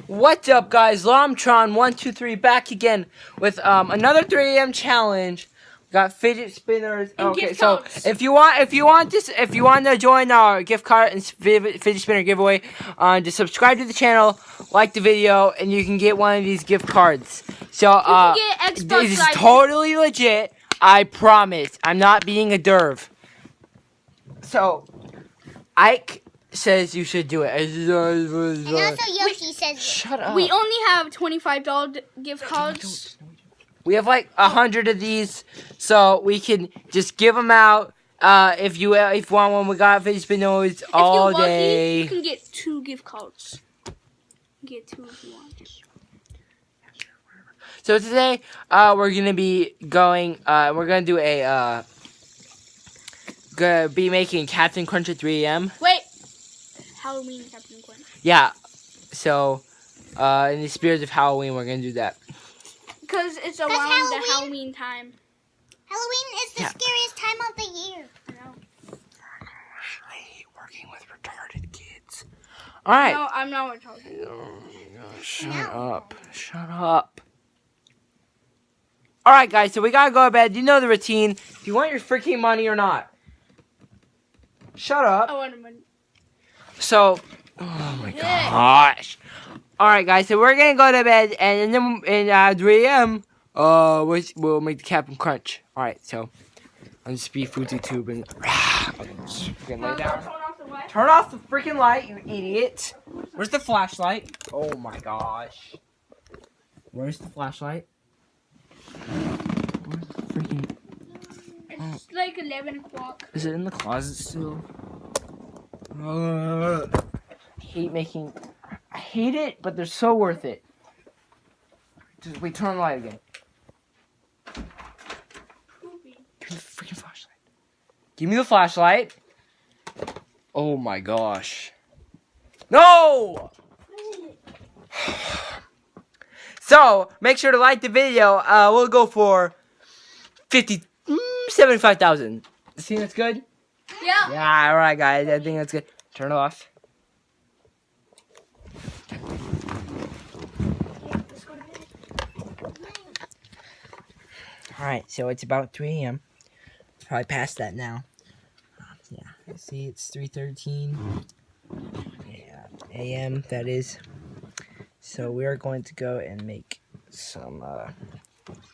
What's up, guys? Lomtron123 back again with another 3 a.m. challenge. Got fidget spinners. And okay, gift so cards. if you want to join our gift card and fidget spinner giveaway, just subscribe to the channel, like the video, and you can get one of these gift cards. So get Xbox this is Live. totally legit. I promise. I'm not being a derv. So Ike says you should do it. And also Yoshi says Shut up. We only have $25 gift cards. We have like 100 of these, so we can just give them out. If you want one, we got fidget spinners all if you're day. lucky, you can get 2 gift cards. Get 2 if you want. So today, we're gonna be going. We're gonna do a. Gonna be making Captain Crunch at 3 a.m. Wait, Halloween Captain Crunch. Yeah. So, in the spirit of Halloween, we're gonna do that. Because it's around the Halloween time. Halloween is the scariest time of the year. I know. I hate working with retarded kids. All right. No, I'm not retarded. Shut up. Shut up. All right, guys. So we gotta go to bed. You know the routine. Do you want your freaking money or not? Shut up. I want money. So, oh my gosh. All right, guys. So we're gonna go to bed, and then in 3 a.m. We'll make the Captain Crunch. All right. So I'll just be Foodie Tube and freaking lay down. Turn off the freaking light, you idiot. Where's the flashlight? Oh my gosh. Where's the flashlight? Where's the freaking... It's like 11 o'clock. Is it in the closet still? I hate it, but they're so worth it. Just wait, turn on the light again. Give me the freaking flashlight. Give me the flashlight. Oh my gosh. No! So, make sure to like the video. We'll go for 75,000. See, that's good? Yeah. Yeah, alright, guys. I think that's good. Turn it off. Alright, so it's about 3 a.m. Probably past that now. Yeah, see, it's 3:13 a.m. That is. So we are going to go and make some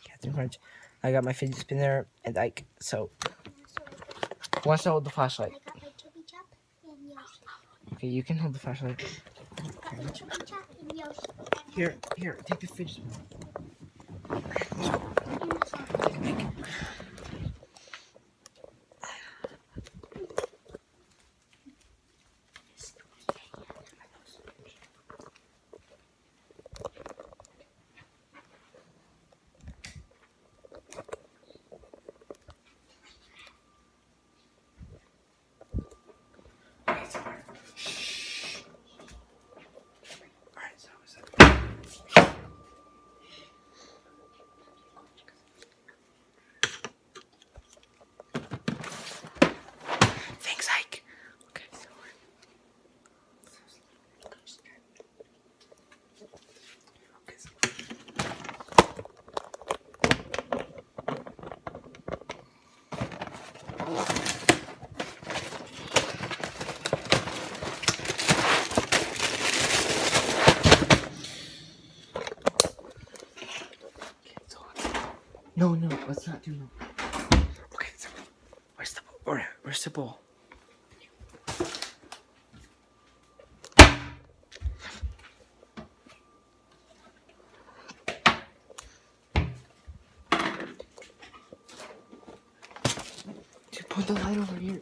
Captain Crunch. I got my fidget spinner and Ike. So, who wants to hold the flashlight? I got my Chubby Chop and Yoshi. Okay, you can hold the flashlight. I got my Chubby Chop and Yoshi. Here, take the fidget spinner. Thanks, Ike. Okay, so no, let's not do no. Okay, so where's the bowl? Where's the bowl? Dude, put the light over here.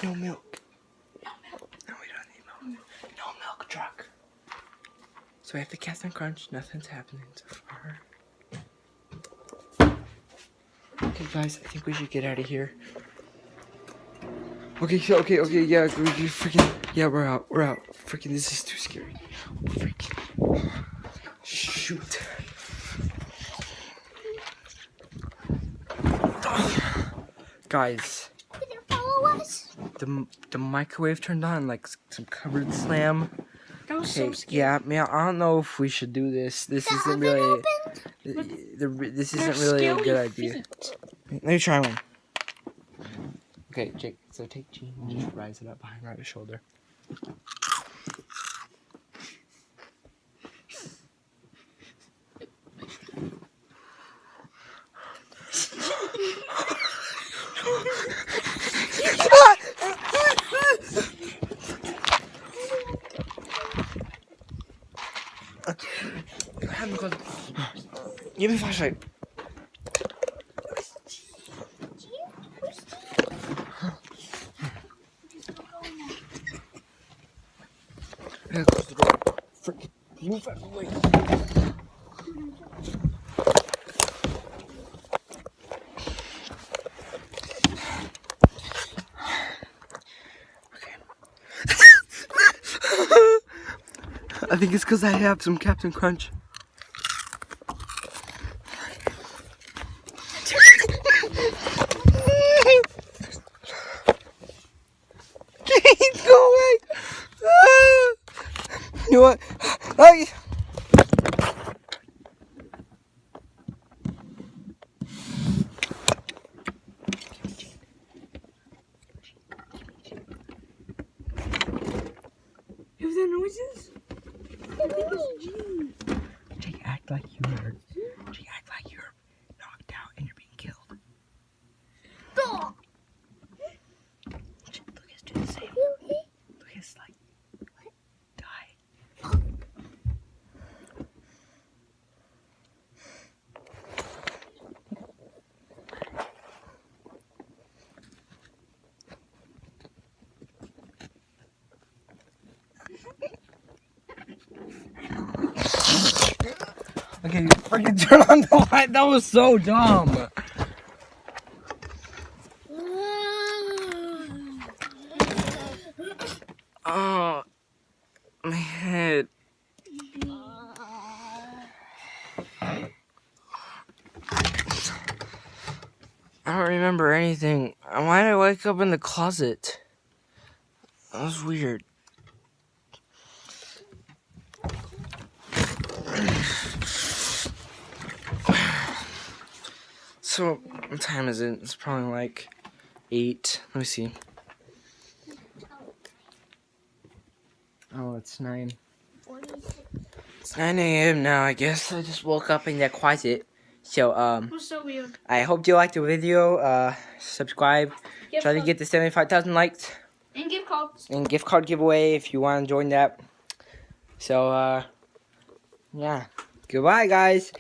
No milk. No, we don't need milk. No milk truck. So we have the Captain Crunch. Nothing's happening so far. Okay, guys, I think we should get out of here. Okay, yeah, we freaking, yeah, we're out. Freaking, this is too scary. Freaking, shoot. Guys, Did they follow us? the microwave turned on like some cupboard slam. That was so Okay, scary. yeah, man, I don't know if we should do this. This The isn't oven really. opened? This They're isn't really a scary good idea. feet. Let me try one. Okay, Jake. So take Gene and just rise it up behind Ryder's shoulder. Give me a flashlight. Yeah, close the door. Freaking move out of the way. I think it's because I have some Captain Crunch. Keep going. You know what? Hey. Hear the noises? Jake, act like you were. Jake, act like you're knocked out and you're being killed. Jake, Lucas, do the same. Lucas, like, die. Okay, you freaking turn on the light. That was so dumb. Oh, my head. I don't remember anything. Why did I wake up in the closet? That was weird. So, what time is it? It's probably like 8. Let me see. Oh, it's 9. It's 9 a.m. now, I guess. I just woke up in the closet. So, It was so weird. I hope you liked the video. Subscribe. Gift Try to card. get to 75,000 likes. And gift cards. And gift card giveaway if you want to join that. So, yeah. Goodbye, guys.